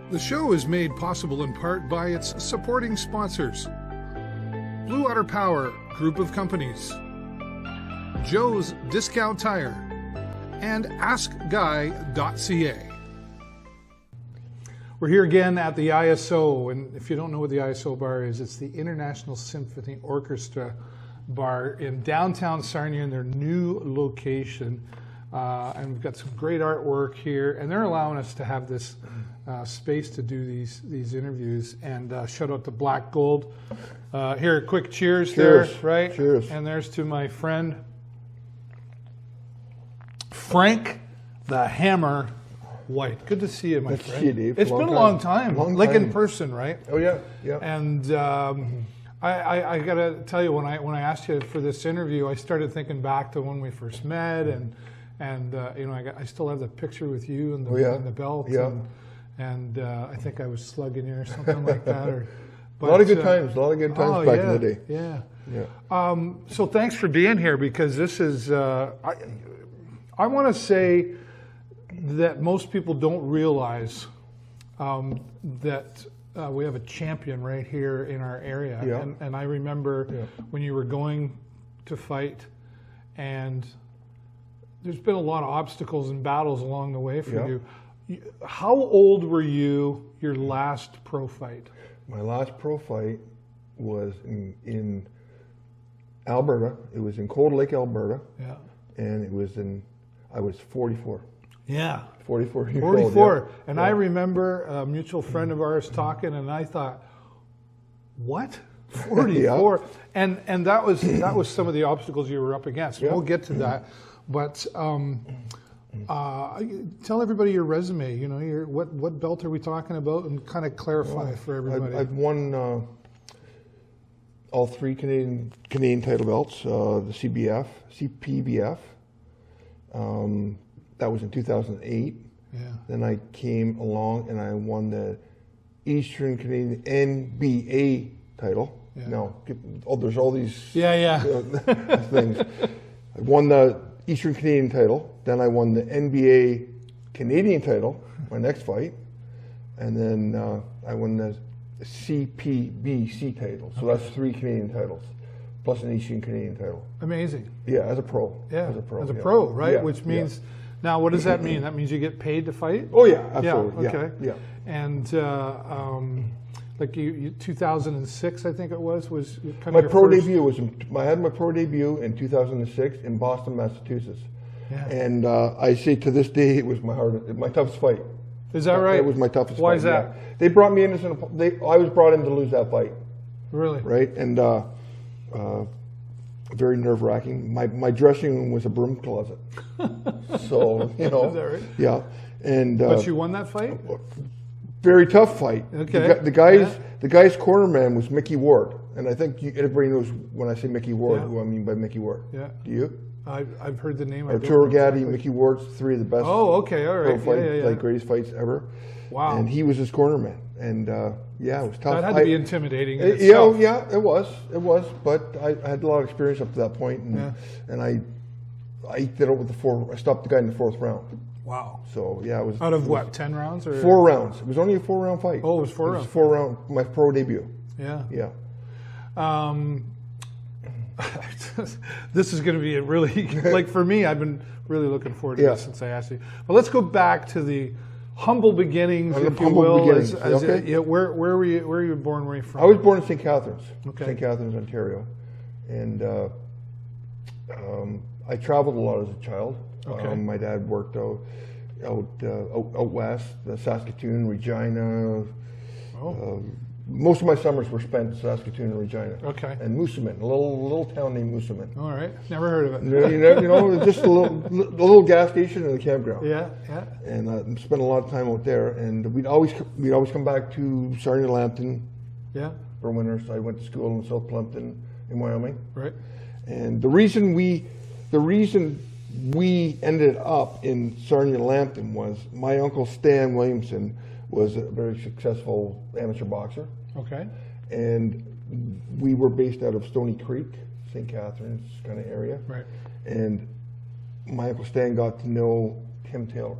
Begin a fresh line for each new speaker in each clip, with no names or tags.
The show is made possible in part by its supporting sponsors: Blue Water Power Group of Companies, Joe's Discount Tire, and AskGuy.ca. We're here again at the ISO, and if you don't know what the ISO bar is, it's the International Symphony Orchestra bar in downtown Sarnia in their new location. And we've got some great artwork here, and they're allowing us to have this space to do these interviews. And shout out to Black Gold. Here, quick cheers there, right?
Cheers.
And there's to my friend Frank the Hammer White. Good to see you, my friend.
See you, Dave.
It's been a long time, like in person, right?
Oh yeah, yeah.
And I got to tell you, when I asked you for this interview, I started thinking back to when we first met, and you know, I still have the picture with you and the belt.
Yeah.
And I think I was slugging you or something like that.
But, a lot of good times back in the day.
Yeah.
Yeah.
So thanks for being here, because this is, I want to say that most people don't realize that we have a champion right here in our area.
Yeah.
And I remember when you were going to fight, and there's been a lot of obstacles and battles along the way for you. How old were you your last pro fight?
My last pro fight was in Alberta. It was in Cold Lake, Alberta. Yeah. And it was I was 44.
Yeah.
44 years
44.
old. Yeah.
And I remember a mutual friend of ours talking, and I thought, what? 44? And that was some of the obstacles you were up against. We'll get to that. But tell everybody your resume. You know, what belt are we talking about, and kind of clarify for everybody.
I've won all three Canadian title belts. The CPBF. That was in 2008.
Yeah.
Then I came along and I won the Eastern Canadian NBA title.
Yeah.
No, there's all these things. I won the Eastern Canadian title. Then I won the NBA Canadian title, my next fight. And then I won the CPBC title. So that's three Canadian titles, plus an Eastern Canadian title.
Amazing.
Yeah, as a pro.
Yeah, as a pro, right?
Yeah.
Which means, now what does that mean? That means you get paid to fight?
Oh yeah, absolutely.
Yeah, okay.
Yeah.
And like you 2006, I think it was kind
my
of
pro debut was I had my pro debut in 2006 in Boston, Massachusetts.
Yeah.
And I say to this day it was my toughest fight.
Is that right?
It was my toughest fight.
Why is that?
Yeah. They brought me in as I was brought in to lose that fight.
Really?
Right? And very nerve-wracking. My dressing room was a broom closet. So, you know.
Is that right?
Yeah. And
but you won that fight?
Very tough fight.
Okay.
The guy's cornerman was Mickey Ward. And I think everybody knows when I say Mickey Ward, who I mean by Mickey Ward.
Yeah.
Do you?
I've heard the name.
Arturo Gatti, Mickey Ward's three of the best.
Oh, okay, all right.
Greatest fights ever.
Wow.
And he was his cornerman. And it was tough.
That had to be intimidating in itself.
Yeah, it was. But I had a lot of experience up to that point, and I eked it out with I stopped the guy in the fourth round.
Wow.
So yeah, it was
out of what, 10 rounds or
4 rounds. It was only a 4-round fight.
Oh, it was 4 rounds.
It was 4 round. My pro debut.
Yeah.
Yeah.
This is going to be a really, like for me, I've been really looking forward to this since I asked you. But let's go back to the humble beginnings, if you will. Where were you born? Where are you from?
I was born in St. Catharines,
St.
Catharines, Ontario, and I traveled a lot as a child.
Okay.
My dad worked out west, Saskatoon, Regina. Most of my summers were spent in Saskatoon and Regina.
Okay.
And Moosomin, a little town named Moosomin.
All right, never heard of it.
You know, just a little gas station and a campground.
Yeah.
And spent a lot of time out there. And we'd always come back to Sarnia Lambton.
Yeah.
For winters. I went to school in South Plumpton in Wyoming.
Right.
And the reason we ended up in Sarnia Lambton was my uncle Stan Williamson was a very successful amateur boxer.
Okay.
And we were based out of Stony Creek, St. Catharines kind of area.
Right.
And my Uncle Stan got to know Tim Taylor.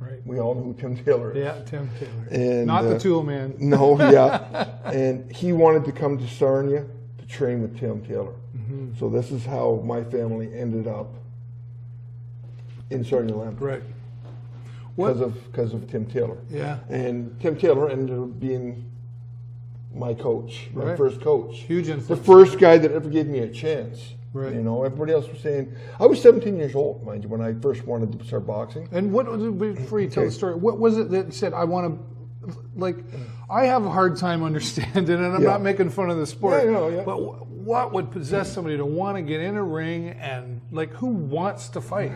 Right.
We all know who Tim Taylor is.
Yeah, Tim Taylor.
And,
not the Tool Man.
No, yeah. And he wanted to come to Sarnia to train with Tim Taylor. Mm-hmm. So this is how my family ended up in Sarnia Land.
Right.
Because of Tim Taylor.
Yeah.
And Tim Taylor ended up being my coach, my first coach.
Huge influence.
The first guy that ever gave me a chance.
Right.
You know, everybody else was saying, I was 17 years old, mind you, when I first wanted to start boxing.
And what was it, before you tell the story, what was it that said, I want to, like, I have a hard time understanding, and I'm not making fun of the sport, but what would possess somebody to want to get in a ring and, like, who wants to fight?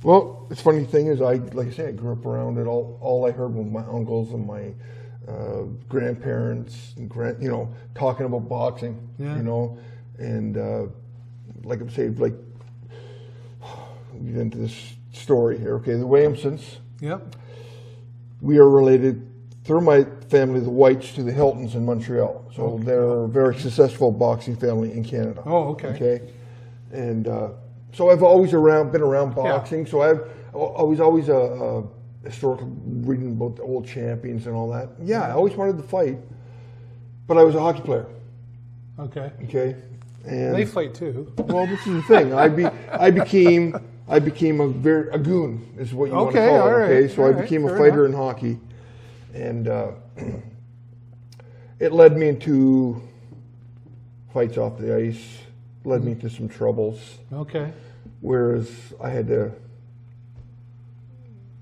Well, the funny thing is, like I say, I grew up around it. All I heard was my uncles and my grandparents, and talking about boxing, and like I'm saying, like, get into this story here. Okay, the Williamsons.
Yep.
We are related through my family, the Whites, to the Hiltons in Montreal. So they're a very successful boxing family in Canada.
Oh, okay.
Okay, and so I've always been around boxing. So I was always a historical, reading about the old champions and all that. Yeah, I always wanted to fight, but I was a hockey player.
Okay.
Okay. And
they fight too.
Well, this is the thing. I became a goon, is what you want to call it.
All right.
Okay, so I became a fighter in hockey, and it led me into fights off the ice. Led me into some troubles.
Okay.
Whereas I had to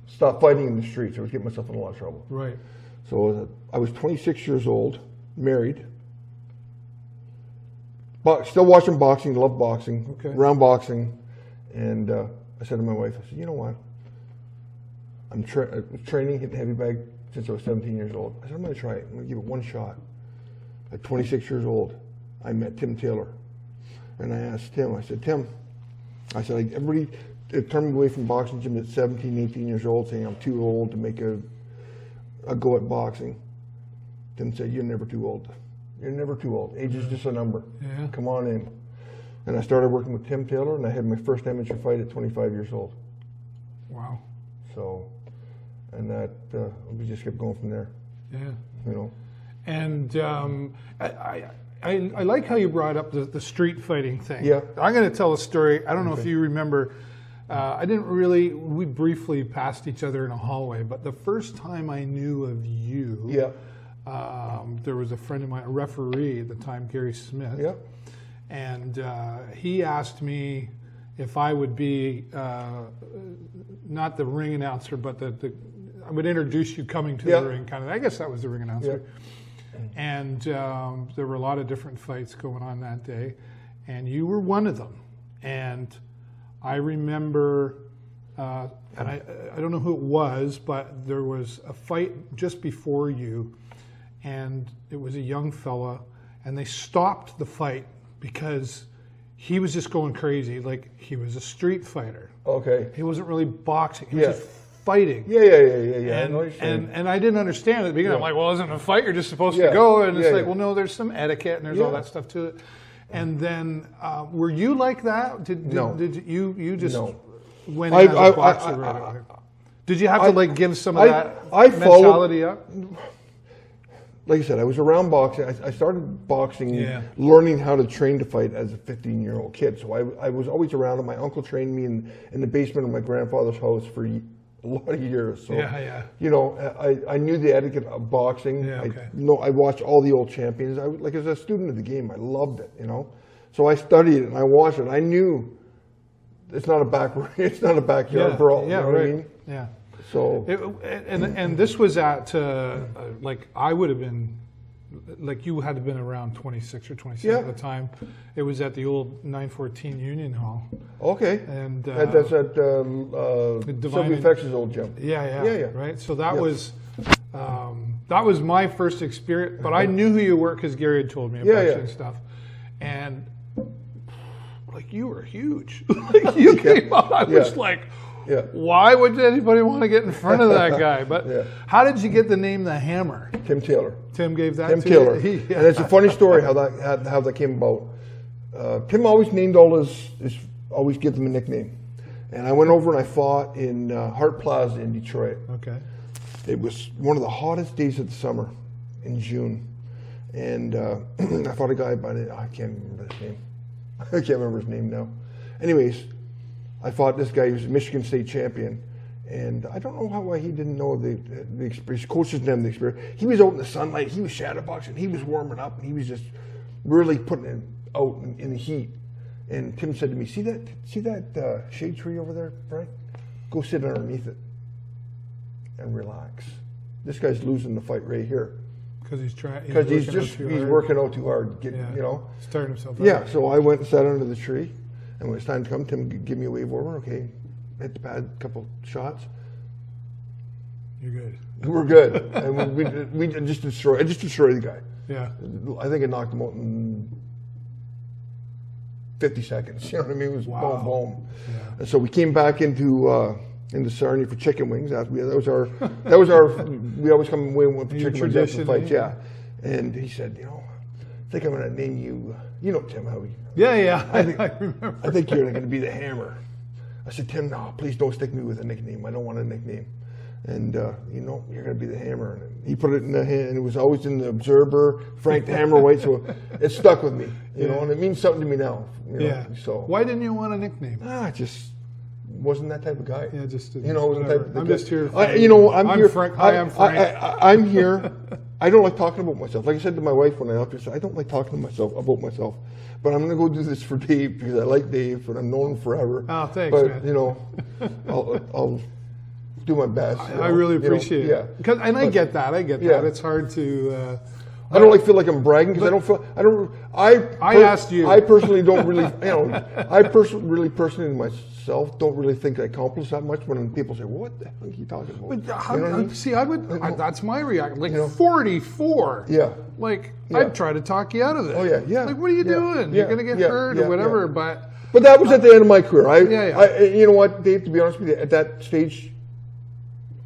stop fighting in the streets. I was getting myself in a lot of trouble.
Right.
So I was 26 years old, married. Still watching boxing, love boxing, around boxing. And I said to my wife, I said, you know what? I was training, hitting heavy bag since I was 17 years old. I said, I'm going to try it. I'm going to give it one shot. At 26 years old, I met Tim Taylor. And I asked Tim, I said, Tim, everybody turned me away from boxing gym at 17, 18 years old, saying I'm too old to make a go at boxing. Tim said, you're never too old. You're never too old. Age is just a number.
Yeah.
Come on in. And I started working with Tim Taylor, and I had my first amateur fight at 25 years old.
Wow.
So, and that, we just kept going from there.
Yeah. And I like how you brought up the street fighting thing.
Yeah.
I'm going to tell a story. I don't know if you remember. We briefly passed each other in a hallway, but the first time I knew of you, there was a friend of mine, a referee at the time, Gary Smith.
Yeah.
And he asked me if I would be, not the ring announcer, but I would introduce you coming to the ring, kind of. I guess that was the ring announcer. Yeah. And there were a lot of different fights going on that day, and you were one of them. And I remember, and I don't know who it was, but there was a fight just before you, and it was a young fella, and they stopped the fight because he was just going crazy. Like, he was a street fighter.
Okay.
He wasn't really boxing. He was just fighting.
Yeah.
And I didn't understand at the beginning. I'm like, well, isn't it a fight? You're just supposed to go. And it's like, well, no, there's some etiquette and there's all that stuff to it. And then, were you like that?
No.
Did you just went in as a boxer right away? Did you have to give some of that mentality up?
Like I said, I was around boxing. I started boxing, learning how to train to fight as a 15-year-old kid. So I was always around it. My uncle trained me in the basement of my grandfather's house for a lot of years. So, I knew the etiquette of boxing.
Yeah, okay.
I watched all the old champions. As a student of the game, I loved it, So I studied it and I watched it. I knew it's not a backyard brawl.
Yeah,
you know what I mean?
Yeah.
So
and this was at I would have been you had to have been around 26 or 27 at the time. It was at the old 914 Union Hall.
Okay.
And
that's at Sylvia Fex's old gym.
Yeah. Right. So that was my first experience. But I knew who you were because Gary had told me about you and stuff. And you were huge. You came out. I was like.
Yeah.
Why would anybody want to get in front of that guy? But how did you get the name The Hammer?
Tim Taylor.
Tim gave that
Tim
to
Taylor.
you?
And it's a funny story how that came about. Tim always named all his always give them a nickname. And I went over and I fought in Hart Plaza in Detroit.
Okay.
It was one of the hottest days of the summer in June. And I fought a guy by the, I can't remember his name. I can't remember his name now. Anyways, I fought this guy who was a Michigan State champion. And I don't know why he didn't know the experience. His coaches didn't have the experience. He was out in the sunlight. He was shadowboxing. He was warming up. And he was just really putting it out in the heat. And Tim said to me, see that shade tree over there, Frank? Go sit underneath it and relax. This guy's losing the fight right here.
Because
he's working out too hard, you know.
Starting himself out.
Yeah, so I went and sat under the tree, and when it's time to come, Tim give me a wave over. Okay, hit the pad, a couple shots.
You're good.
We're good, and we just destroyed. I just destroyed the guy.
Yeah.
I think I knocked him out in 50 seconds. You know what I mean? It was boom, boom.
Yeah.
And so we came back into Sarnia for chicken wings. That was our. We always come away with chicken wings after the fights. Yeah. And he said, I think I'm going to name you. You know Tim, how he.
Yeah.
I
remember.
I think you're going to be the Hammer. I said, Tim, no, please don't stick me with a nickname. I don't want a nickname. And you're going to be the Hammer. And he put it in the hand, and it was always in the Observer, Frank the Hammer White. So it stuck with me, you know, and it means something to me now. So
why didn't you want a nickname?
I just wasn't that type of guy.
Yeah, just
wasn't that type of
I'm
guy.
Just here.
I'm here.
Frank. Hi, I'm Frank.
I'm here. I don't like talking about myself. Like I said to my wife when I left her, I don't like talking to myself about myself. But I'm going to go do this for Dave because I like Dave, and I've known him forever.
Oh, thanks,
but,
man.
I'll do my best.
I really appreciate it.
Yeah.
I get that. that. It's hard to.
I don't feel like I'm bragging because I
asked you.
I personally don't really, personally myself don't really think I accomplish that much when people say, "What the hell are you talking about?"
But see, I would. That's my reaction. Like 44.
Yeah.
Like I'd try to talk you out of it.
Oh yeah.
Like, what are you doing? You're gonna get hurt or whatever.
Yeah. But that was at the end of my career. You know what, Dave? To be honest with you, at that stage,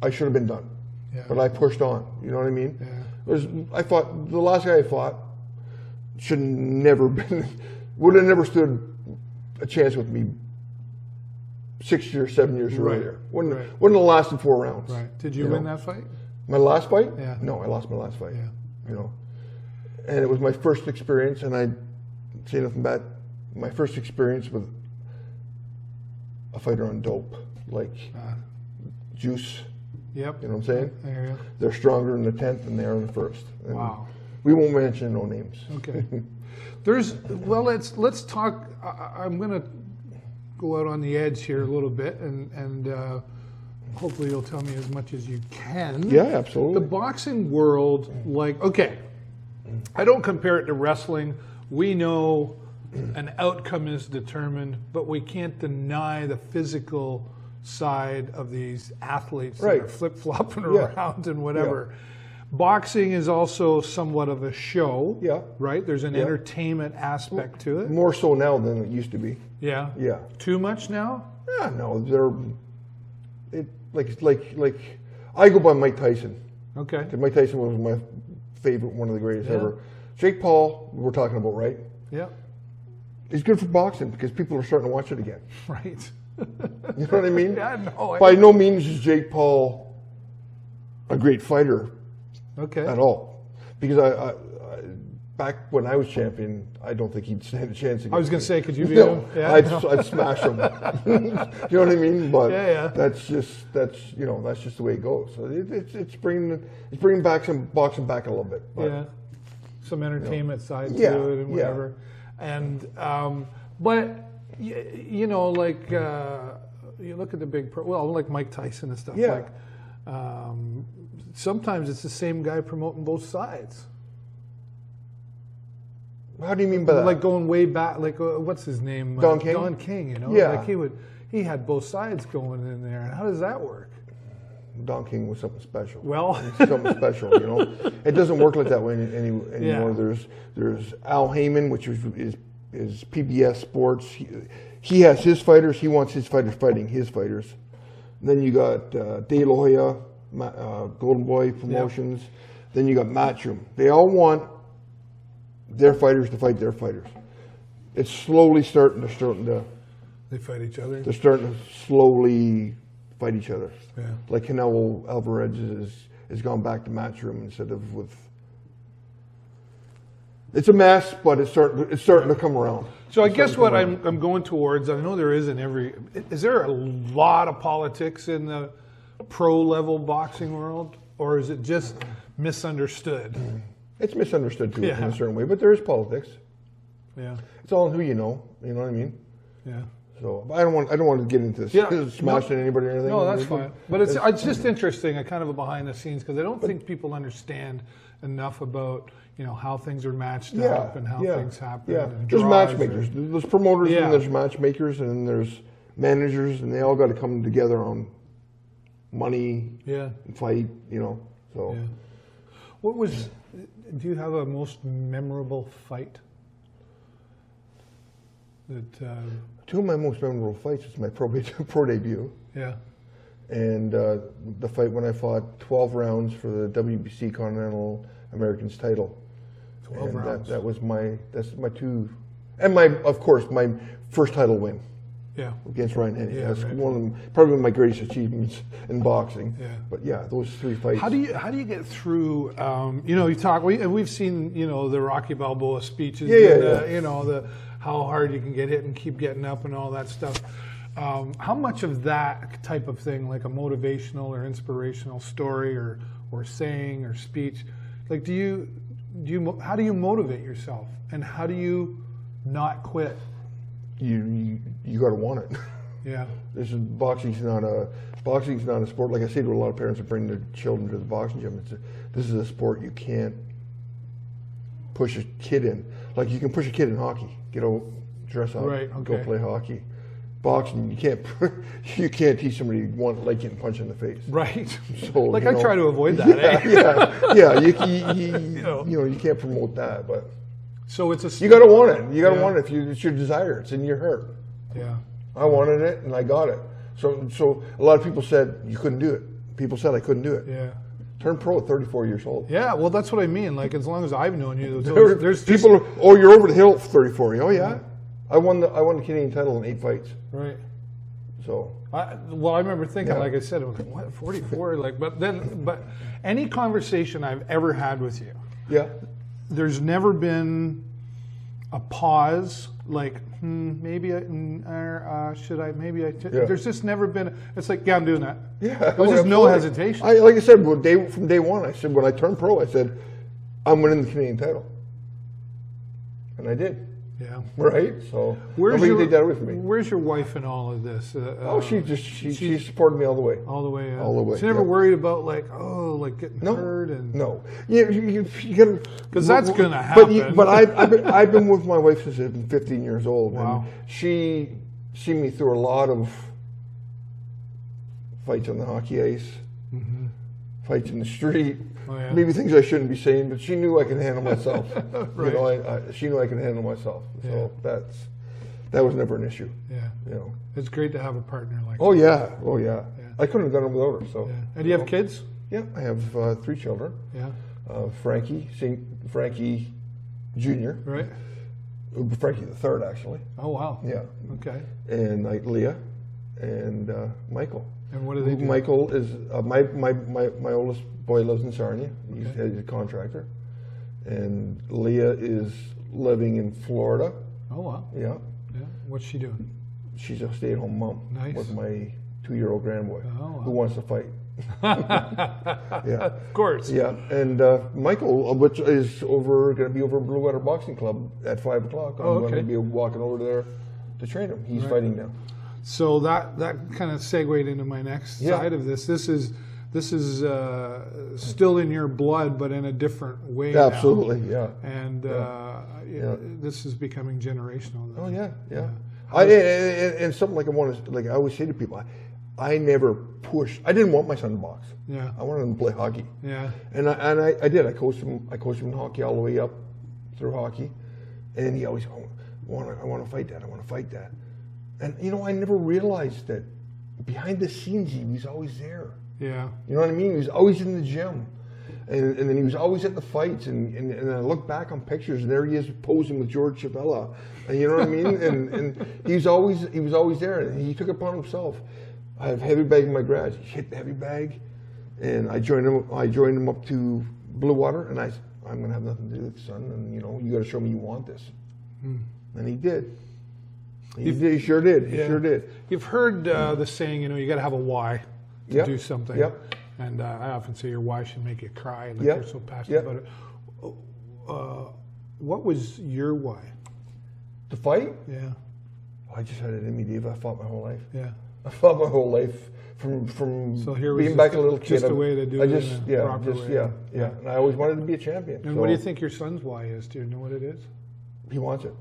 I should have been done.
Yeah.
But I pushed on. You know what I mean?
Yeah.
I fought the last guy I fought should never been would have never stood a chance with me 6 years, 7 years earlier. Wouldn't have lasted 4 rounds.
Right. Did you win that fight?
My last fight?
Yeah.
No, I lost my last fight.
Yeah.
And it was my first experience, and I say nothing bad. My first experience with a fighter on dope, like juice. Yep. You know what I'm saying?
I hear you.
They're stronger in the 10th than they are in the 1st. And
wow.
We won't mention no names.
Okay. Let's talk. I'm going to go out on the edge here a little bit, and hopefully you'll tell me as much as you can.
Yeah, absolutely.
The boxing world, I don't compare it to wrestling. We know an outcome is determined, but we can't deny the physical side of these athletes that are flip-flopping around and whatever. Yeah. Boxing is also somewhat of a show, right? There's an entertainment aspect to it.
More so now than it used to be.
Yeah?
Yeah.
Too much now?
Yeah, no. I go by Mike Tyson.
Okay.
Mike Tyson was my favorite, one of the greatest ever. Jake Paul, we're talking about, right?
Yeah.
He's good for boxing because people are starting to watch it again.
Right.
You know what I mean?
Yeah, no.
By no means is Jake Paul a great fighter at all. Because I back when I was champion, I don't think he'd stand a chance against
I was going to say, could you beat
him?
him? Yeah,
I'd smash him. You know what I mean? But that's just the way it goes. So it's bringing back some boxing back a little bit. But,
some entertainment side to it and whatever. And but you look at the big like Mike Tyson and stuff.
Yeah.
Sometimes it's the same guy promoting both sides.
How do you mean by that?
Like going way back, what's his name?
Don King?
Don King,
Yeah.
Like he had both sides going in there. And how does that work?
Don King was something special.
Well,
something special, It doesn't work like that way anymore. Yeah. There's Al Heyman, which is PBS Sports. He has his fighters. He wants his fighters fighting his fighters. And then you got De La Hoya, Golden Boy Promotions. Yep. Then you got Matchroom. They all want their fighters to fight their fighters. It's slowly starting to
They fight each other.
They're starting to slowly fight each other.
Yeah.
Like Canelo Alvarez has gone back to Matchroom instead of with. It's a mess, but it's starting to come around.
So I guess what I'm going towards, I know there isn't is there a lot of politics in the pro level boxing world, or is it just misunderstood?
It's misunderstood too in a certain way, but there is politics.
Yeah.
It's all in who you know what I mean?
Yeah.
So I don't want to get into this smashing anybody or anything.
No, that's fine. But it's just interesting, kind of a behind the scenes, because I don't think people understand enough about how things are matched up and how things happen.
Yeah,
and
there's matchmakers. There's promoters and there's matchmakers and there's managers, and they all got to come together on money and fight. So. Yeah.
Do you have a most memorable fight?
Two of my most memorable fights is my pro debut.
Yeah. And
the fight when I fought 12 rounds for the WBC Continental Americans title.
12 rounds.
That's my two, and of course my first title win.
Yeah.
Against Ryan Henney. Yeah, that's probably one of my greatest achievements in boxing.
Yeah.
But yeah, those three fights.
How do you get through? You talk. We've seen the Rocky Balboa speeches. The how hard you can get hit and keep getting up and all that stuff. How much of that type of thing, like a motivational or inspirational story or saying or speech, like how do you motivate yourself, and how do you not quit?
You got to want it.
Yeah.
Boxing's not a sport. Like I say to a lot of parents that bring their children to the boxing gym, this is a sport you can't push a kid in. Like you can push a kid in hockey, dress up, go play hockey. Boxing, you can't teach somebody like getting punched in the face.
Right.
So
I try to avoid that.
You can't promote that, but.
So it's
you got to want it. You got to want it. It's your desire. It's in your heart.
Yeah.
I wanted it and I got it. So a lot of people said you couldn't do it. People said I couldn't do it.
Yeah.
Turned pro at 34 years old.
Yeah. Well, that's what I mean. Like as long as I've known you,
there's people. You're over the hill at 34. Oh yeah. I won the Canadian title in 8 fights.
Right.
So.
I remember thinking, like I said, I was like, what, 44? But any conversation I've ever had with you.
Yeah.
There's never been a pause, like, maybe should I, there's just never been, it's like, I'm doing that.
Yeah.
There's just no hesitation.
Like I said, from day one, I said, when I turned pro, I said, I'm winning the Canadian title. And I did.
Yeah.
Right? So nobody take that away from me.
Where's your wife in all of this?
She supported me all the way.
All the way.
All the way.
She's never worried about getting hurt and
no. You gotta,
because that's gonna happen.
But I've been with my wife since I've been 15 years old.
Wow.
And she seen me through a lot of fights on the hockey ice, fights in the street.
Oh, yeah.
Maybe things I shouldn't be saying, but she knew I could handle myself.
Right.
She knew I could handle myself. So that was never an issue.
Yeah. It's great to have a partner like that.
Oh yeah. I couldn't have done it without her. So.
Yeah. And do you have kids?
Yeah, I have 3 children.
Yeah.
Frankie Jr.
Right.
Frankie the third, actually.
Oh wow.
Yeah.
Okay.
And Leah, and Michael.
And what do they do?
Michael is my oldest boy lives in Sarnia. He's a contractor, and Leah is living in Florida.
Oh wow.
Yeah.
Yeah. What's she doing?
She's a stay-at-home mom.
Nice.
With my 2-year-old grandboy who wants to fight. Yeah.
Of course.
Yeah. And Michael, which is going to be over Blue Water Boxing Club at 5 o'clock. I'm going to be walking over there to train him. He's fighting now.
So that kind of segued into my next side of this. This is still in your blood, but in a different way.
Absolutely,
now. And this is becoming generational.
Oh yeah. And something like I always say to people, I never pushed. I didn't want my son to box.
Yeah.
I wanted him to play hockey.
Yeah.
And I did. I coached him in hockey all the way up through hockey, and he always, I want to fight that. I want to fight that. And I never realized that behind the scenes he was always there.
Yeah.
You know what I mean? He was always in the gym. And then he was always at the fights, and I look back on pictures, and there he is posing with George Chavella, and you know what I mean? And he was always there, and he took it upon himself. I have heavy bag in my garage. He hit the heavy bag, and I joined him up to Blue Water, and I said, I'm going to have nothing to do with it, son, and you got to show me you want this. And he did. He sure did. He sure did.
You've heard the saying, you got to have a why to do something.
Yep.
And I often say your why should make you cry, like you're so passionate about it. What was your why?
To fight?
Yeah.
I just had it in me, Dave. I fought my whole life.
Yeah.
I fought my whole life from
so here was
being back a little kid.
Just a way to do it in a proper way.
Yeah. And I always wanted to be a champion.
And what do you think your son's why is? Do you know what it is?
He wants it.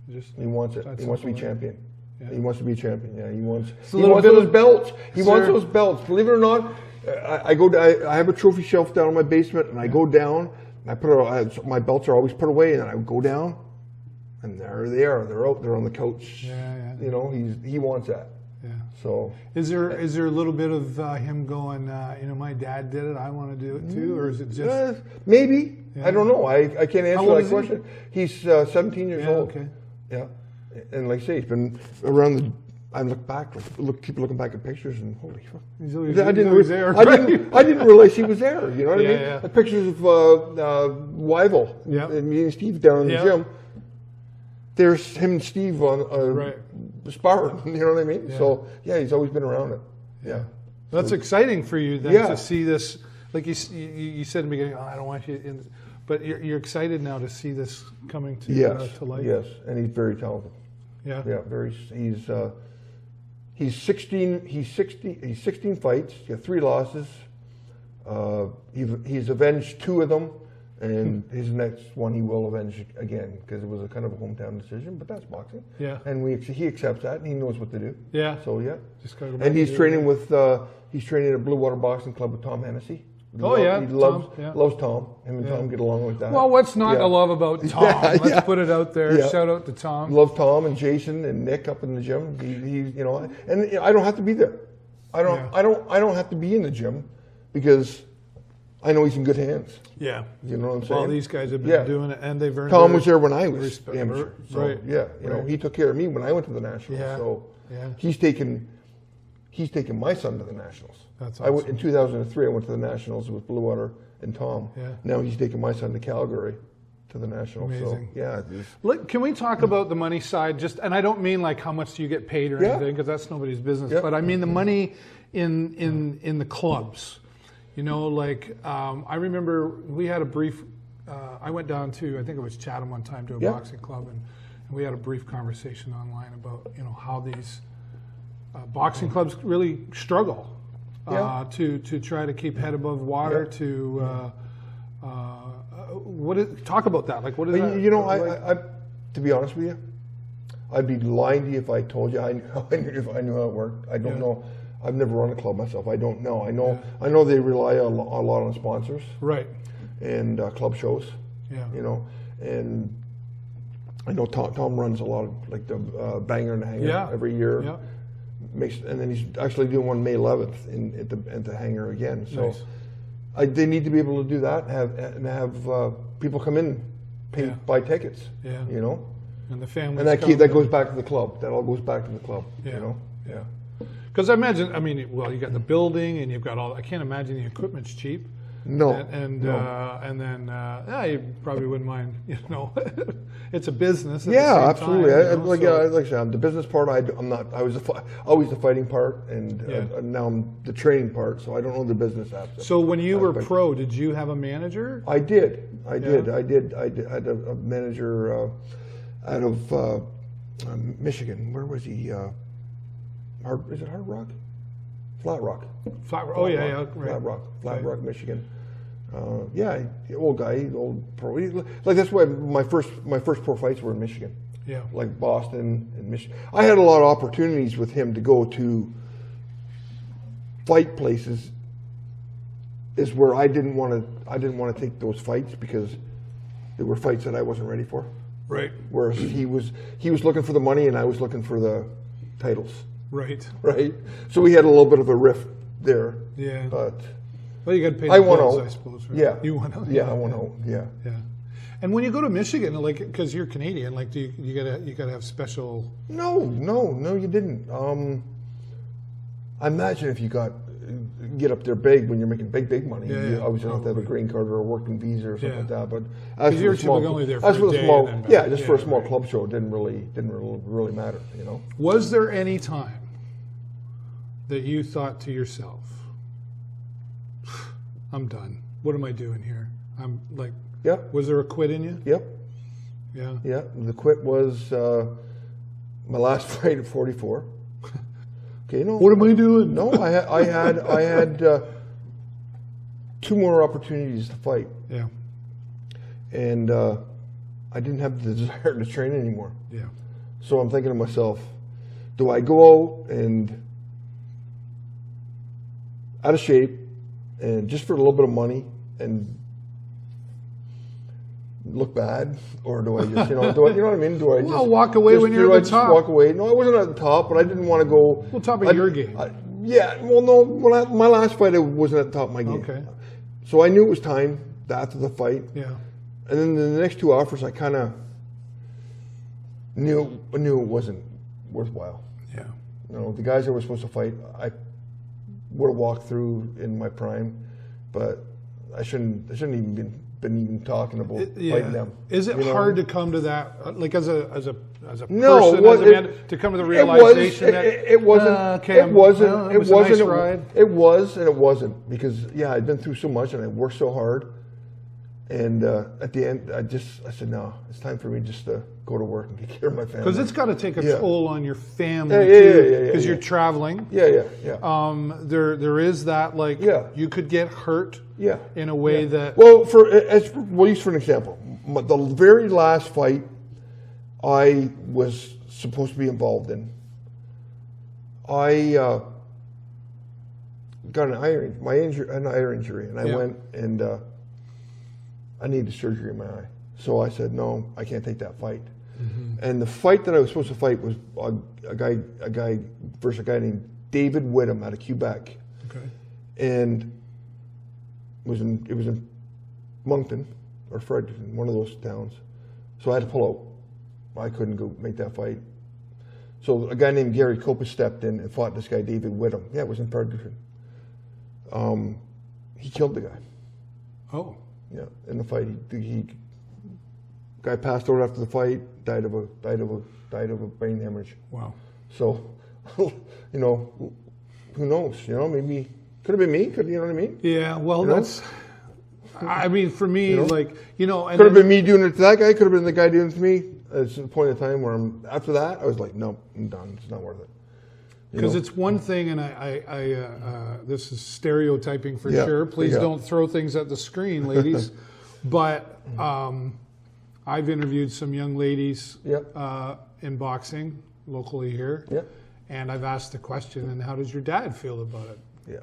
He wants it. He wants to be champion.
Yeah.
He wants to be a champion. Yeah, he wants
bit
those belts. He wants those belts. Believe it or not, I have a trophy shelf down in my basement, and I go down. And my belts are always put away, and then I go down, and there they are. They're out there on the couch.
Yeah.
He wants that.
Yeah.
So
is there a little bit of him going? My dad did it. I want to do it too, or is it just
maybe? Yeah. I don't know. I can't answer that question. He's 17 years old.
Okay.
Yeah. And like I say, he's been around I look back, keep looking back at pictures, and holy fuck! I didn't realize he was there. You know what I mean? Yeah. The pictures of Wyville and me and Steve down in the gym. There's him and Steve on sparring. You know what I mean? Yeah. So he's always been around it. Yeah.
That's exciting for you then to see this. Like you said in the beginning, I don't want you in. But you're excited now to see this coming to light. Yes, and he's very talented. Yeah, very. He's 16. He's 16 fights. He had 3 losses. He's avenged 2 of them, and his next one he will avenge again because it was a kind of a hometown decision. But that's boxing. Yeah, and he accepts that, and he knows what to do. Yeah. So and he's training with he's training at Blue Water Boxing Club with Tom Hennessy. He loves Tom. Him and Tom get along like that. Well, what's not to love about Tom? Let's put it out there. Yeah. Shout out to Tom.
Love Tom and Jason and Nick up in the gym. He and I don't have to be there. I don't have to be in the gym because I know he's in good hands. Yeah. You know what I'm saying?
Well, these guys have been doing it, and they've earned.
Tom was there when I was amateur. So,
right.
Yeah. He took care of me when I went to the Nationals. Yeah. So he's taken my son to the Nationals.
That's awesome.
In 2003, I went to the Nationals with Blue Water and Tom. Yeah. Now he's taking my son to Calgary to the Nationals.
Amazing.
So,
Look, can we talk about the money side? And I don't mean like how much you get paid or anything, because that's nobody's business. But I mean the money in the clubs. I remember we had a brief. I went down to, I think it was Chatham one time, to a boxing club, and we had a brief conversation online about how these boxing clubs really struggle. To try to keep head above water. Talk about that. Like, what is that?
I to be honest with you, I'd be lying to you if I told you if I knew how it worked. I don't know. I've never run a club myself. I don't know. I know they rely a lot on sponsors, right, and club shows. Yeah, and I know Tom runs a lot of like the Banger and the Hanger every year. Yeah. And then he's actually doing one May 11th at the hangar again. So nice. They need to be able to do that and have people come in, buy tickets. Yeah.
And the family.
And that goes back to the club. That all goes back to the club. Yeah.
Yeah. Because I you got the building and you've got all. I can't imagine the equipment's cheap.
No.
And then you probably wouldn't mind. It's a business.
Absolutely.
Time,
like I said, the business part. I'm not. I was always the fighting part, and now I'm the training part. So I don't know the business aspect.
So when you were pro, did you have a manager?
I did. I had a manager out of Michigan. Where was he? Is it Hard Rock? Flat Rock.
Right.
Flat Rock, Michigan. Old guy, old pro. Like that's why my first pro fights were in Michigan. Yeah. Like Boston and Michigan. I had a lot of opportunities with him to go to fight places. Is where I didn't want to take those fights because they were fights that I wasn't ready for.
Right.
Whereas he was looking for the money and I was looking for the titles.
Right.
So we had a little bit of a rift there.
Yeah.
But
Well, you got to pay
I
the
won
bills,
out.
I suppose, right?
Yeah.
You won out?
Yeah, I won out, yeah.
Yeah. And when you go to Michigan, like, because you're Canadian, like, do you gotta have special?
No, you didn't. I imagine if you get up there big when you're making big money, you obviously have to have a green card or a working visa or something like that. But as
you're typically only there for a day and then back.
just for a small club show, it didn't really matter, you know.
Was there any time that you thought to yourself, "I'm done. What am I doing here?" I'm like.
Yeah.
Was there a quit in you?
Yep.
Yeah.
Yeah. The quit was my last fight at 44. Okay. No.
What am I doing?
No, I had 2 more opportunities to fight.
Yeah.
And I didn't have the desire to train anymore.
Yeah.
So I'm thinking to myself, do I go out and out of shape and just for a little bit of money and look bad, or do I just, you know what I mean? Do I just
walk away when you're at the top?
Walk away. No, I wasn't at the top, but I didn't want to go.
Well, top of your game.
No. My last fight, I wasn't at the top of my game.
Okay.
So I knew it was time after the fight.
Yeah.
And then the next 2 offers, I kind of knew it wasn't worthwhile.
Yeah.
You know, the guys I was supposed to fight, I would have walked through in my prime, but I shouldn't even been even talking about fighting them.
Is it hard to come to that, like as a person,
no,
as a man, to come to the realization that
it wasn't.
Okay,
it wasn't.
It was a nice ride.
It was and it wasn't, because I'd been through so much and I worked so hard, and at the end I said no, it's time for me just to go to work and take care of my family.
Because it's got to take a toll on your family
too,
because you're traveling.
Yeah.
There is that, like, you could get hurt.
Yeah.
In a way that.
Well, use for an example, the very last fight I was supposed to be involved in, I got an eye injury, and I went and I needed surgery in my eye. So I said, no, I can't take that fight. Mm-hmm. And the fight that I was supposed to fight was a guy versus a guy named David Whittam out of Quebec.
Okay.
And it was in Moncton or Fredericton, one of those towns. So I had to pull out. I couldn't go make that fight. So a guy named Gary Copa stepped in and fought this guy David Whittam. Yeah, it was in Fredericton. He killed the guy.
Oh.
Yeah, in the fight, guy passed out after the fight. Died of a brain hemorrhage.
Wow.
So, you know, who knows? You know, maybe could have been me. You know what I mean?
Yeah. Well, that's. I mean, for me, could
have been me doing it to that guy. Could have been the guy doing it to me. It's a point in time where after that, I was like, no, I'm done. It's not worth it.
Because it's one thing, and this is stereotyping for sure. Please don't throw things at the screen, ladies. But I've interviewed some young ladies in boxing locally here, and I've asked the question, and how does your dad feel about it?
Yeah.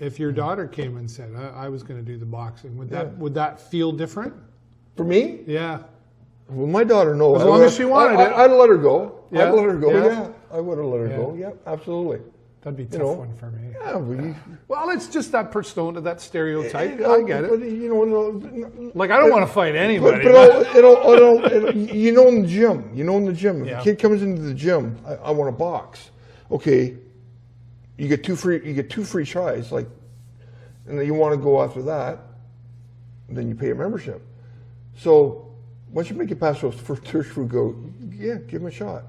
If your daughter came and said, I was going to do the boxing, would that feel different?
For me?
Yeah.
Well, my daughter knows.
As long as she wanted it.
I'd let her go.
Yeah.
I'd let her go,
yeah.
I would have let her go. Yeah, absolutely.
That'd be a tough one for me.
Yeah,
well, it's just that persona, that stereotype. I get it.
But,
like, I don't want to fight anybody.
But you know in the gym. If a kid comes into the gym, I want to box. Okay, you get two free tries, like, and then you want to go after that, then you pay a membership. So once you make it past those first two, go, give them a shot.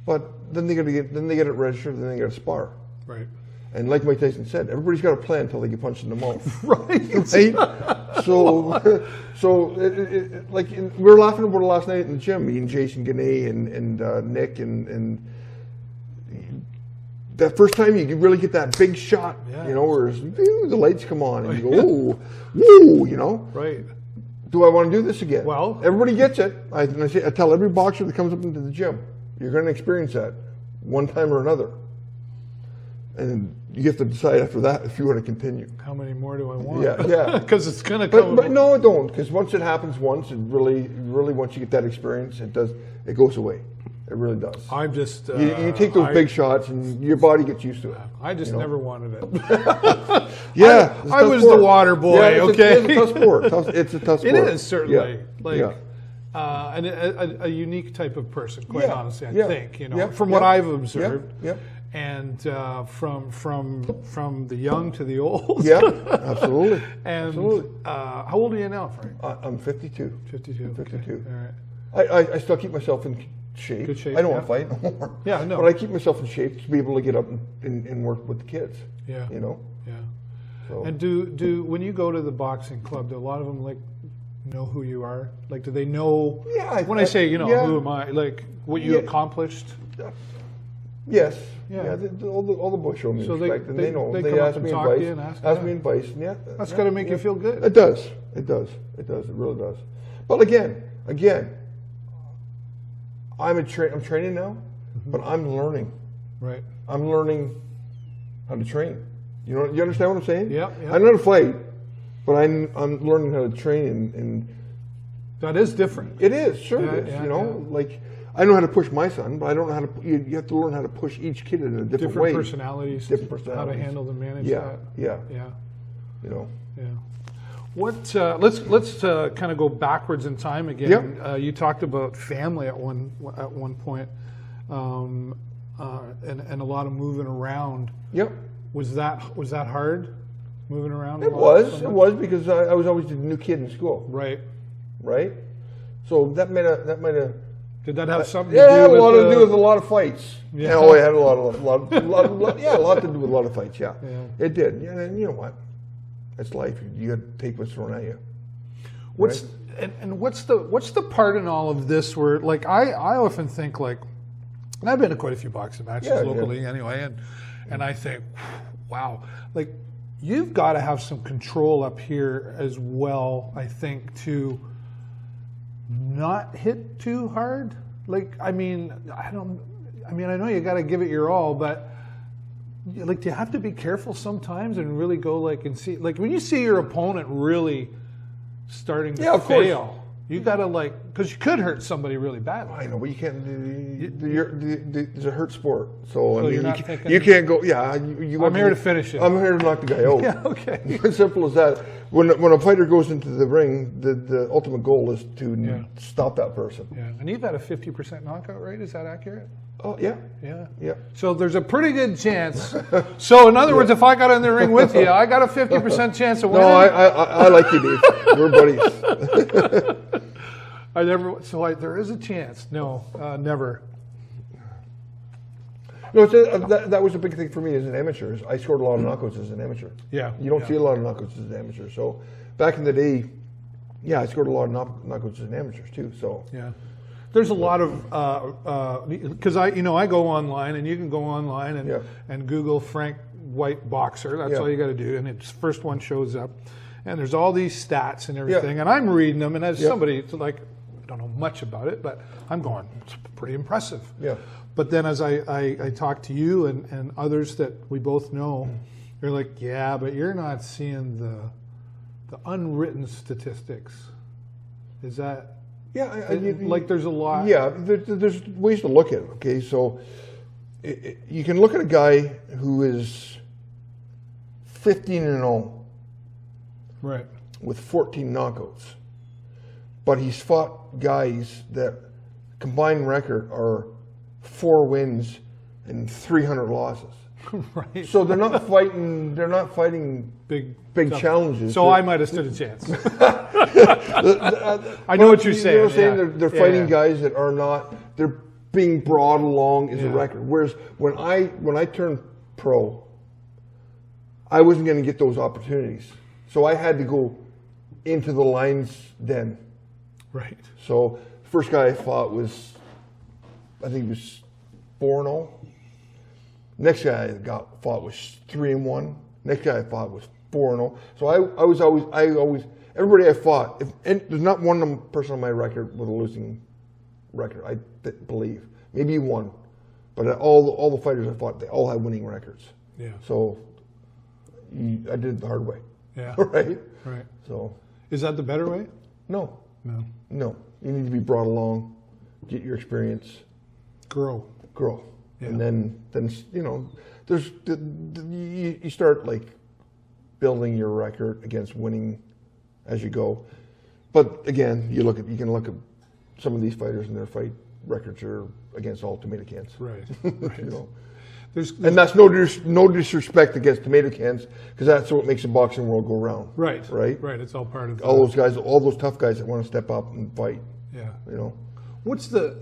But then they get it registered, then they got to spar.
Right.
And like Mike Tyson said, everybody's got a plan until they get punched in the mouth.
Right.
So we were laughing about it last night in the gym. Me and Jason Ganey and Nick and that first time you really get that big shot, where the lights come on and you go, ooh, woo,
Right.
Do I want to do this again?
Well,
everybody gets it. I tell every boxer that comes up into the gym, you're going to experience that one time or another. And you have to decide after that if you want to continue.
How many more do I want?
Yeah.
Because it's going to come.
But no, don't. Because once it happens once, it really, once you get that experience, it goes away. It really does.
I'm just...
you take those big shots and your body gets used to it.
I just never wanted it.
Yeah,
I was the water boy.
Yeah,
okay,
it's a tough sport. It's a tough sport.
It is certainly
Yeah.
and a unique type of person, quite honestly. I think from what I've observed. And from the young to the old.
Yeah, absolutely.
And
absolutely.
How old are you now, Frank?
I'm 52.
52.
52.
Okay. All right.
I still keep myself in shape.
Good shape.
I don't want to fight no more.
Yeah, no.
But I keep myself in shape to be able to get up and work with the kids.
Yeah.
You know.
Yeah.
So.
And do when you go to the boxing club, do a lot of them know who you are? Like, do they know?
Yeah.
When I say who am I? Like what you accomplished.
Yes.
Yeah.
All the boys show me respect, and they know.
They
They
come up
ask
and
me
talk to
advice.
you and ask
me advice. And
that's got to make you feel good.
It does. It does. It does. It really does. But again, I'm training now, but I'm learning.
Right.
I'm learning how to train. You understand what I'm saying?
Yeah.
I know how to fight, but I'm learning how to train, and
that is different.
it is. Sure, it is. Like. I know how to push my son, but I don't know how to. You have to learn how to push each kid in a different way.
Different personalities. How to handle and manage that.
Yeah.
Yeah.
Yeah.
What? Let's kind of go backwards in time again.
Yeah.
You talked about family at one point, and a lot of moving around.
Yep.
Was that hard, moving around?
It was because I was always the new kid in school.
Right.
So that might have.
Did that have something to do with?
Yeah, a lot to do with a lot of fights.
Yeah.
Oh, it had a lot to do with a lot of fights. Yeah. It did. Yeah, and you know what? It's life. You got to take what's thrown at you.
What's the part in all of this where, like, I often think, like, and I've been to quite a few boxing matches locally anyway, and I think, wow, like, you've got to have some control up here as well, I think, to not hit too hard. Like, I know you got to give it your all, but like, do you have to be careful sometimes and really go and see, like, when you see your opponent really starting to fail, you got to, because you could hurt somebody really badly.
I know, but you can't. It's a hurt sport, so
you're not thinking,
you can't go. Yeah,
I'm here to finish it.
I'm here to knock the guy out.
Yeah, okay.
As simple as that. When a fighter goes into the ring, the ultimate goal is to stop that person.
Yeah, and you've had a 50% knockout rate. Is that accurate?
Oh yeah.
So there's a pretty good chance. So in other words, if I got in the ring with you, I got a 50% chance of winning.
No, I like you, Dave. We're buddies.
There is a chance. No, never.
No, that was a big thing for me as an amateur. I scored a lot of knockouts as an amateur.
Yeah.
You don't see a lot of knockouts as an amateur. So back in the day, I scored a lot of knockouts as an amateur too. So
yeah. There's a lot of because I go online, and you can go online and Google Frank White boxer. That's all you got to do, and its first one shows up, and there's all these stats and everything, and I'm reading them, and as somebody I don't know much about it, but I'm going, it's pretty impressive.
Yeah.
But then as I talk to you and others that we both know, they're like, yeah, but you're not seeing the unwritten statistics. Is that?
Yeah,
there's a lot.
Yeah, there's ways to look at it. Okay, so you can look at a guy who is 15-0,
right,
with 14 knockouts, but he's fought guys that combined record are 4 wins and 300 losses.
Right.
So they're not fighting. They're not fighting big challenges.
So I might have stood a chance. I know what you're saying.
You know what I'm saying? They're fighting guys that are not. They're being brought along as a record. Whereas when I turned pro, I wasn't going to get those opportunities. So I had to go into the lion's den.
Right.
So the first guy I fought was, I think he was 4-0. Next guy I fought was 3-1. Next guy I fought was 4-0. So I always everybody I fought. There's not one person on my record with a losing record. I believe maybe one, but all the fighters I fought, they all had winning records.
Yeah.
So I did it the hard way.
Yeah.
Right.
Right.
So
is that the better way?
No.
No.
No. You need to be brought along, get your experience,
grow.
Yeah. And then you know, there's you start like building your record against winning as you go. But again, you can look at some of these fighters and their fight records are against all tomato cans.
Right.
You know. And that's no disrespect against tomato cans, because that's what makes the boxing world go round.
Right.
Right.
Right. It's all part of
all those guys, all those tough guys that want to step up and fight.
Yeah.
You know.
What's the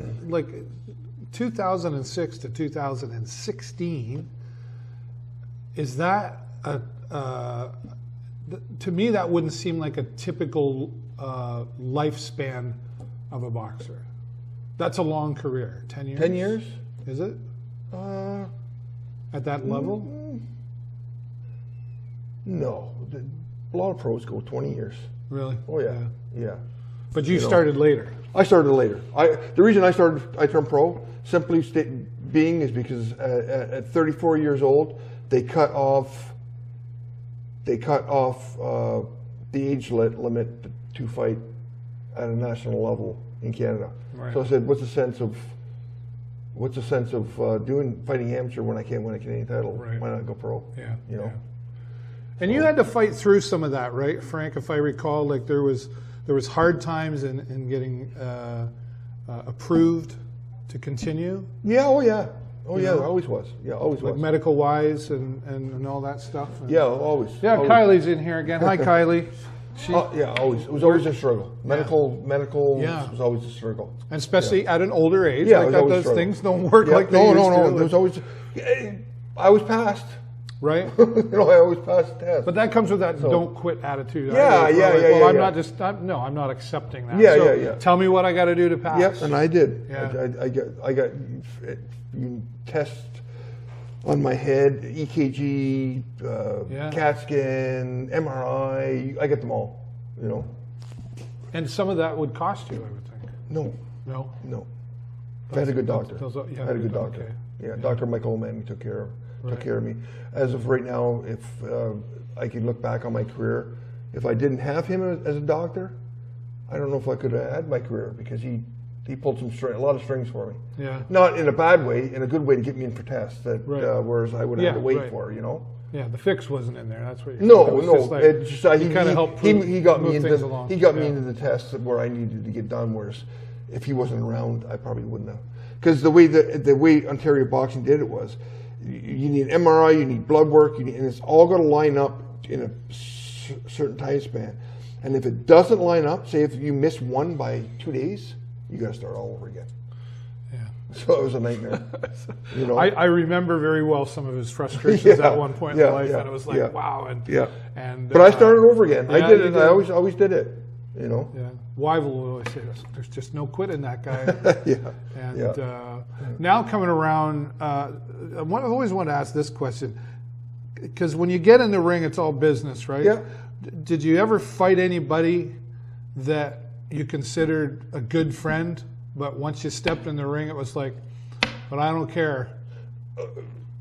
2006 to 2016? Is that to me that wouldn't seem like a typical lifespan of a boxer. That's a long career. 10 years.
10 years.
Is it? At that level?
No. A lot of pros go 20 years.
Really?
Oh, yeah.
But you started later.
I started later. The reason I turned pro, simply being, is because at 34 years old, they cut off the age limit to fight at a national level in Canada. Right. So I said, what's the sense of fighting amateur when I can't win a Canadian title? Right. Why not go pro?
Yeah.
You know.
And you had to fight through some of that, right, Frank? If I recall, like there was hard times in getting approved to continue.
Yeah. Oh yeah. Oh yeah. There always was. Yeah. Always was.
Like medical wise and all that stuff. And
yeah. Always.
Yeah. Always. Kylie's in here again. Hi, Kylie.
Always. It was always a struggle. Medical was always a struggle.
And especially at an older age,
like
that those things don't work like they used to.
No. There was always. I was passed.
Right.
I always passed the test.
But that comes with that don't quit attitude. I'm not accepting that.
Yeah.
Tell me what I got to do to pass.
Yep, and I did.
Yeah.
I got tests on my head, EKG, CAT scan, MRI. I get them all. You know. And
some of that would cost you, I would think.
No.
No.
I had a good doctor.
I
had a good doctor. Okay. Yeah, Dr. Michael O'Mahony took care of me. As of right now, if I could look back on my career, if I didn't have him as a doctor, I don't know if I could have had my career, because he pulled a lot of strings for me.
Yeah.
Not in a bad way, in a good way to get me in for tests that whereas I would have had to wait for, you know.
Yeah, the fix wasn't in there. That's what you're
saying.
He kind of helped.
He got me into the tests where I needed to get done. Whereas if he wasn't around, I probably wouldn't have. Because the way Ontario Boxing did it was, you need MRI, you need blood work, and it's all got to line up in a certain time span. And if it doesn't line up, say if you miss one by 2 days, you got to start all over again.
Yeah.
So it was a nightmare. You know.
I remember very well some of his frustrations at one point in life, and it was like, wow.
But I started over again. I did it. I always did it. You know.
Yeah. Wyville would always say, "There's just no quitting that guy." Now coming around, I've always wanted to ask this question, because when you get in the ring, it's all business, right?
Yeah.
Did you ever fight anybody that you considered a good friend, but once you stepped in the ring, it was like, "But I don't care."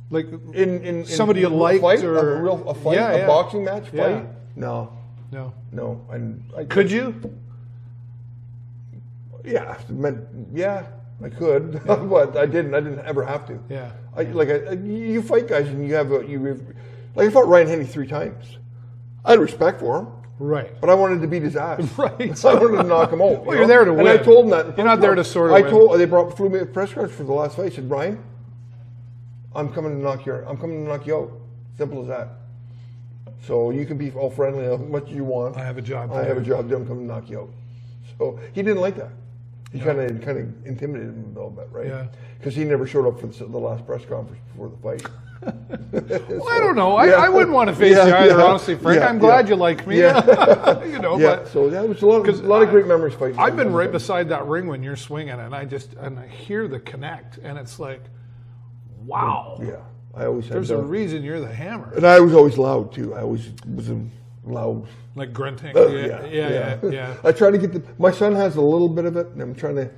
Like
in
somebody you liked, or
a fight, a boxing match fight?
No.
Could
you?
Yeah, I could, but I didn't. I didn't ever have to.
Yeah.
You fight guys, and I fought Ryan Henney 3 times. I had respect for him.
Right.
But I wanted to beat his ass.
Right.
I wanted to knock him out.
Well, you're there to win.
And I told him that.
You're not there to sort of win.
They flew me a press conference for the last fight. I said, Ryan, I'm coming to knock you out. Simple as that. So you can be all friendly as much as you want.
I have a job.
I'm coming to knock you out. So he didn't like that. He kind of intimidated him a little bit, right?
Yeah.
Because he never showed up for the last press conference before the fight.
Well, I don't know. I wouldn't want to face you either, honestly, Frank. I'm glad you like me.
Yeah.
But
so that was a lot of great memories fighting.
I've been right beside that ring when you're swinging, and I hear the connect, and it's like, wow.
Yeah. I always had
There's a reason you're the hammer.
And I was always loud too. I always was loud.
Like grunting.
Yeah. I try to get my son has a little bit of it, and I'm trying to.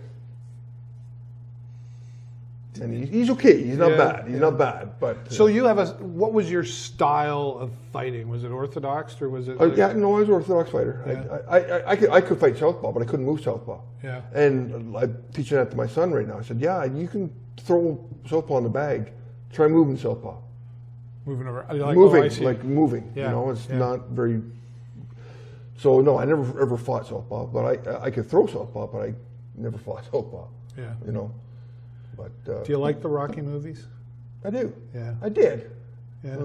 And he's okay. He's not bad. He's not bad. But
so you have what was your style of fighting? Was it orthodox or was it?
I was an orthodox fighter. Yeah. I could fight southpaw, but I couldn't move southpaw.
Yeah.
And I'm teaching that to my son right now. I said, you can throw southpaw in the bag. Try moving southpaw.
Moving around. Like,
moving,
oh, I see.
like moving.
Yeah.
You know, it's not very. So no, I never ever fought softball, but I could throw softball, but I never fought softball.
Yeah.
You know, but.
Do you like the Rocky movies?
I do.
Yeah.
I did.
Yeah.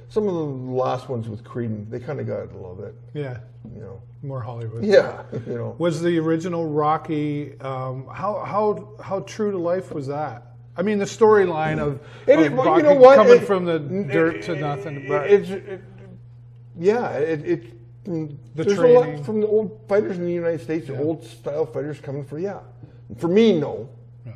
Some of the last ones with Creedon, they kind of got it a little bit.
Yeah.
You know.
More Hollywood.
Yeah. You know.
Was the original Rocky? How true to life was that? I mean, the storyline of Rocky,
you know what?
coming from the dirt to nothing.
There's
training.
a lot from the old fighters in the United States, the old style fighters coming for For me, no.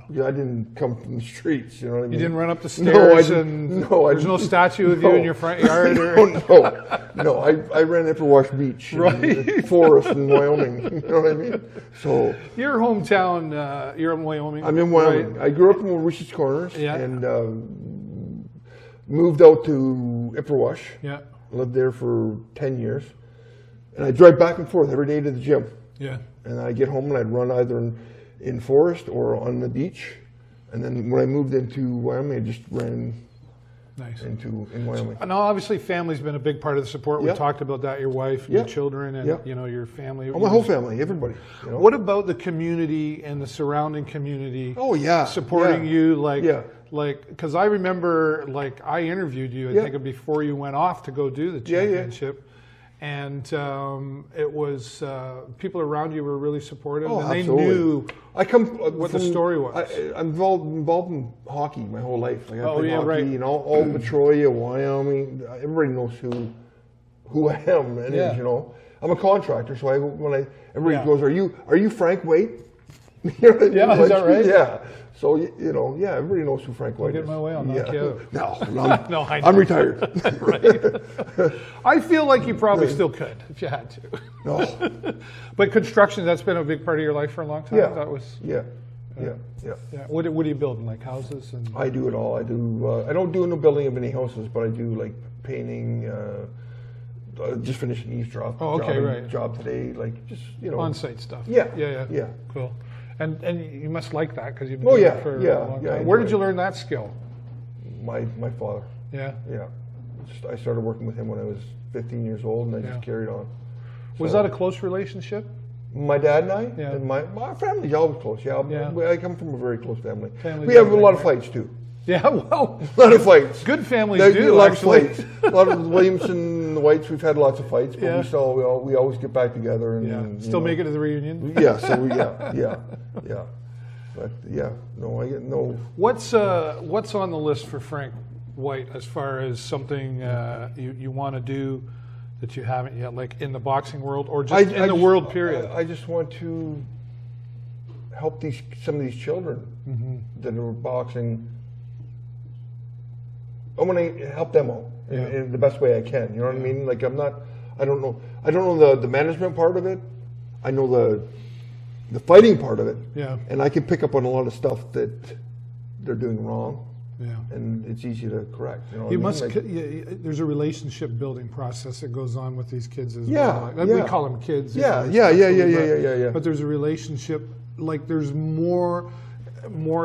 Yeah, I didn't come from the streets, you know what I mean?
You didn't run up the stairs there's no statue of you in your front yard?
No, I ran Ipperwash Beach, and forest in Wyoming, you know what I mean? So
your hometown, you're in Wyoming?
I'm in Wyoming. Right? I grew up in Mauritius Corners and moved out to Ipperwash. Yeah. Lived there for 10 years. And I drive back and forth every day to the gym. Yeah. And I'd get home and I'd run either in forest or on the beach. And then when I moved into Wyoming, I just ran in Wyoming.
Now, obviously, family's been a big part of the support. We talked about that, your wife, your children, and your family.
Oh, my whole family, everybody. You know?
What about the community and the surrounding community?
Oh, yeah.
Supporting you, because I remember, I interviewed you, I think, before you went off to go do the championship. And it was people around you were really supportive, and they knew what the story was.
I'm involved in hockey my whole life. Like I played hockey, you know, all Detroit, Wyoming. Everybody knows who I am. And you know, I'm a contractor, so everybody goes, "Are you Frank Waite?" You know,
yeah, is that right?
Yeah. So, you know, everybody knows who Frank White is.
Get my way, I'll knock you out.
No, I'm retired.
Right. I feel like you probably still could if you had to.
No.
But construction, that's been a big part of your life for a long time?
Yeah.
That was,
yeah.
What are you building, like houses?
I do it all. I don't do no building of any houses, but I do like painting, just finished an eavesdrop job today, like just, you know.
On-site stuff.
Yeah.
Cool. And you must like that because you've been doing it for a long time. Where did you learn that skill?
My father.
Yeah.
Yeah. I started working with him when I was 15 years old, and I just carried on.
Was that a close relationship?
My dad and I?
Yeah.
And my family's always close, I come from a very close family. We have a lot of fights, too.
Yeah, well.
A lot of fights.
Good families do,
a lot of fights. A lot of the Williamson and the Whites, we've had lots of fights, but we always get back together. And
still make it to the reunion?
Yeah, But I get no.
What's on the list for Frank White as far as something you want to do that you haven't yet, like in the boxing world or just in the world period?
I just want to help some of these children that are boxing. I want to help them out in the best way I can. You know what I mean? Like I don't know the management part of it. I know the fighting part of it. Yeah. And I can pick up on a lot of stuff that they're doing wrong. Yeah. And it's easy to correct. You know what I mean?
There's a relationship building process that goes on with these kids as well.
Yeah.
We call them kids.
Yeah.
But there's a relationship, like there's more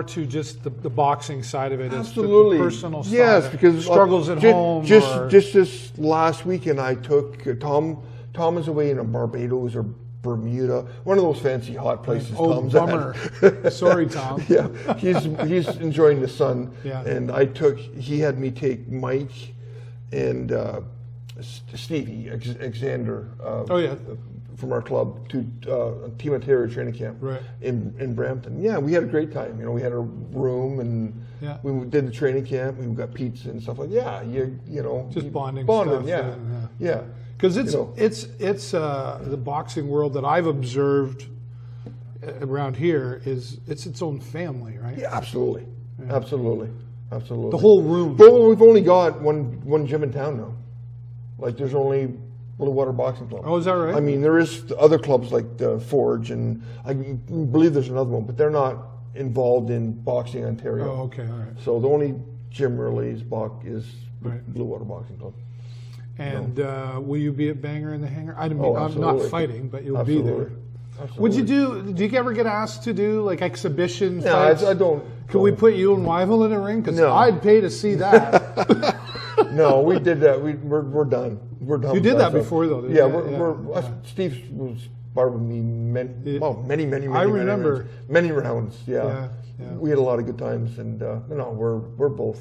to just the boxing side of it.
Absolutely.
It's the personal side.
Yes, because
struggles at home.
Just this last weekend, I took Tom. Tom is away in Barbados or Bermuda, one of those fancy hot places.
Oh,
Tom's
bummer! Sorry, Tom.
Yeah, he's enjoying the sun.
Yeah.
And he had me take Mike and Stevie Alexander. From our club to Team Ontario training camp in Brampton. Yeah, we had a great time. You know, we had a room and we did the training camp. We got pizza and stuff like that. You know,
just bonding
stuff. Yeah.
Because it's the boxing world that I've observed around here is it's its own family, right?
Yeah, absolutely. The
whole room.
But we've only got one gym in town now. Like there's only Blue Water Boxing Club.
Oh, is that right?
I mean, there is other clubs like the Forge, and I believe there's another one, but they're not involved in Boxing Ontario.
Oh, okay, all right.
So the only gym really is Blue Water Boxing Club.
And will you be at Banger in the Hangar? I'm not fighting, but you'll be there.
Absolutely.
Would you do you ever get asked to do like exhibition fights?
I don't.
Could we put you and Wyville in a ring? Because I'd pay to see that.
No, we did that. We're done. We're done.
You did that before, though.
Yeah, Steve was sparred with me many many rounds. Yeah. We had a lot of good times, and we're both.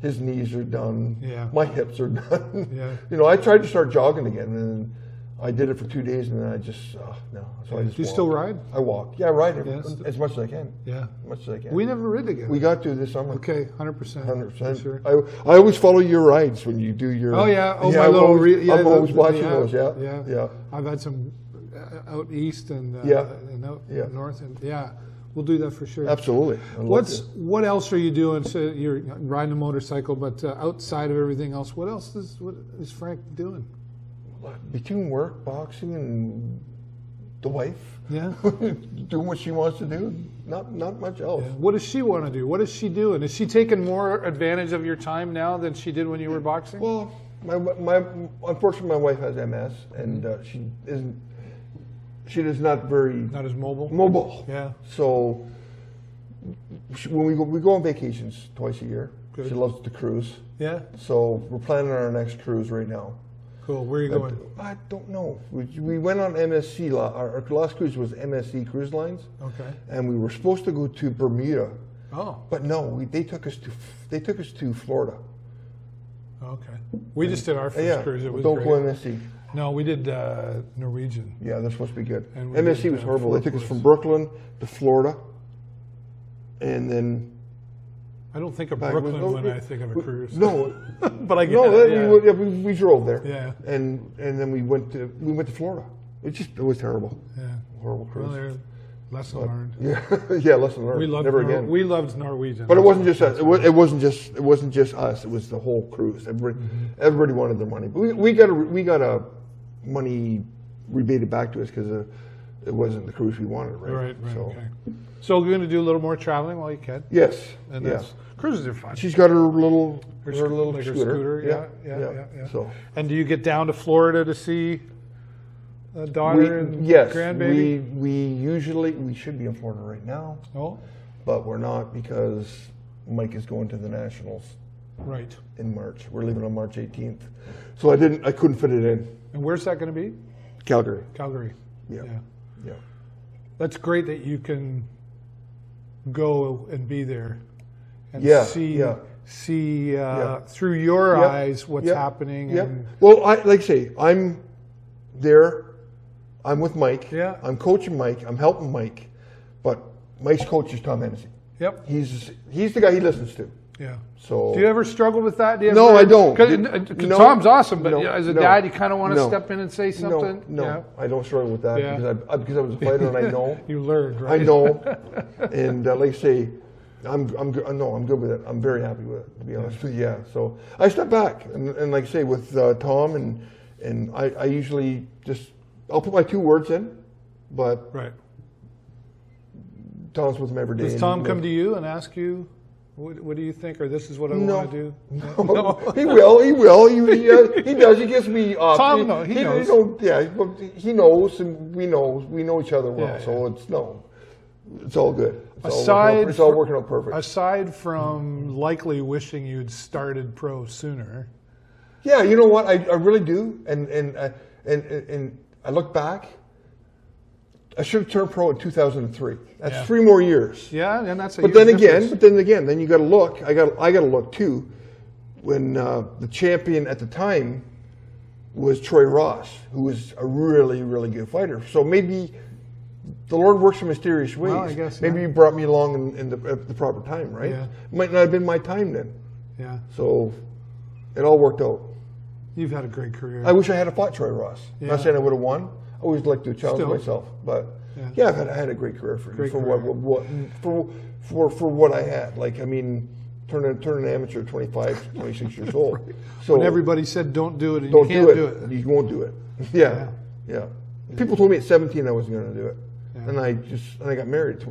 His knees are done.
Yeah.
My hips are done.
Yeah.
I tried to start jogging again, and I did it for 2 days, and then I just no. So I just.
Do you still ride?
I walk. Yeah, I ride as much as I can.
Yeah.
As much as I can.
We never rid together.
We got to this summer.
Okay, 100%.
100%.
Sure.
I always follow your rides when you do your.
Oh yeah. Oh,
yeah,
my little.
I'm always watching those. Yeah.
Yeah.
Yeah.
I've had some out east and out north, and we'll do that for sure.
Absolutely.
What else are you doing? So you're riding a motorcycle, but outside of everything else, what is Frank doing?
Between work, boxing, and the wife.
Yeah.
Doing what she wants to do. Not much else.
Yeah. What does she want to do? What is she doing? Is she taking more advantage of your time now than she did when you were boxing?
Well, unfortunately, my wife has MS, and she isn't. She is not
as mobile.
Mobile.
Yeah.
So when we go on vacations twice a year.
Good.
She loves to cruise.
Yeah.
So we're planning our next cruise right now.
Cool. Where are you going?
I don't know. We went on MSC. Our last cruise was MSC Cruise Lines.
Okay.
And we were supposed to go to Bermuda.
Oh.
But no, they took us to Florida.
Okay. We just did our first cruise. It was
don't
great.
go MSC.
No, we did Norwegian.
Yeah, they're supposed to be good.
And
MSC was horrible. They took us from Brooklyn to Florida, and then.
I don't think of Brooklyn when I think of a cruise.
No,
but I get it.
We drove there.
Yeah.
And then we went to Florida. It was terrible.
Yeah.
Horrible cruise.
Well, lesson learned.
Yeah, lesson learned. Never again.
We loved Norwegian.
But it wasn't just us. It wasn't just us. It was the whole cruise. Everybody wanted their money. But we got a money rebated back to us because it wasn't the cruise we wanted. Right.
So. Okay. So we're going to do a little more traveling while you can.
Yes.
And cruises are fun.
She's got her little
scooter. Yeah.
So.
And do you get down to Florida to see a daughter and grandbaby?
We should be in Florida right now.
Oh.
But we're not because Mike is going to the Nationals.
Right.
In March. We're leaving on March 18th. So I couldn't fit it in.
And where's that going to be?
Calgary.
Yeah.
Yeah.
That's great that you can go and be there and see through your eyes what's happening.
Yeah. Well, like I say, I'm there. I'm with Mike.
Yeah.
I'm coaching Mike. I'm helping Mike. But Mike's coach is Tom Hennessy.
Yep.
He's the guy he listens to.
Yeah.
So.
Do you ever struggle with that?
No, I don't.
Tom's awesome, but as a dad, you kind of want to step in and say something.
No, I don't struggle with that because I was a fighter and I know.
You learned, right?
I know, and like I say, I'm good with it. I'm very happy with it, to be honest with you. Yeah. So I step back and like I say with Tom and I usually I'll put my 2 words in, but Tom's with him every day.
Does Tom come to you and ask you? What do you think? Or this is what I want to do?
No. He will. He does. He gives me.
Tom, he knows.
He knows, and we know each other well. So it's all good. It's all working out perfect.
Aside from likely wishing you'd started pro sooner.
Yeah, you know what? I really do, and I look back. I should have turned pro in 2003. That's 3 more years.
Yeah, and that's a
But then again, you got to look. I got to look too. When the champion at the time was Troy Ross, who was a really, really good fighter. So maybe the Lord works in mysterious ways.
Well, I guess,
maybe He brought me along in the proper time, right?
Yeah.
Might not have been my time then.
Yeah.
So it all worked out.
You've had a great career.
I wish I had fought Troy Ross. I'm not saying I would have won. I always like to challenge myself, but I had a great career for what I had. Like, I mean, turn an amateur at 25, 26 years old.
Right.
So
when everybody said don't do it, and you can't do it.
You won't do it. Yeah. People told me at 17 I wasn't going to do it, and I got married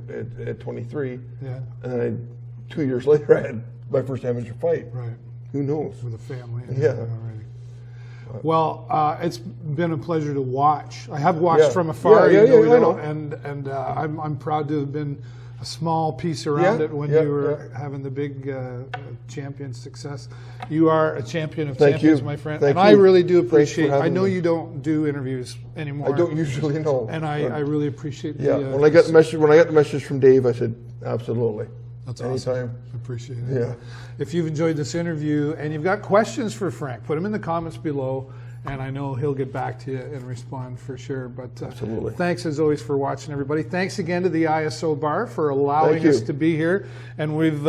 at 23.
Yeah.
And then 2 years later I had my first amateur fight.
Right.
Who knows?
With a family.
Yeah.
Already. Well, it's been a pleasure to watch. I have watched from afar,
I know.
And I'm proud to have been a small piece around it when
yeah,
you were having the big champion success. You are a champion of champions, my friend.
Thank
and I
you.
really do
Thanks for
appreciate. I
having
know
me.
you don't do interviews anymore.
I don't usually know.
And I really appreciate
Yeah,
the.
when I got the message from Dave, I said absolutely.
That's
Anytime.
awesome. Appreciate it.
Yeah.
If you've enjoyed this interview and you've got questions for Frank, put them in the comments below, and I know he'll get back to you and respond for sure. But
Absolutely.
Thanks as always for watching, everybody. Thanks again to the ISO Bar for allowing us to be here. And with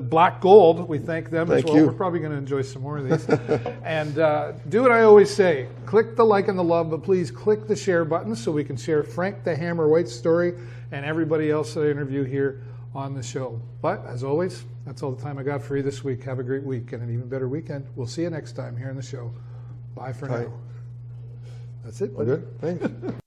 Black Gold, we thank them as well.
You.
We're probably going to enjoy some more of these. And do what I always say. Click the like and the love, but please click the share button so we can share Frank the Hammer White's story and everybody else that I interview here on the show. But as always, that's all the time I got for you this week. Have a great week and an even better weekend. We'll see you next time here on the show. Bye for now. That's it.
All good. Thanks.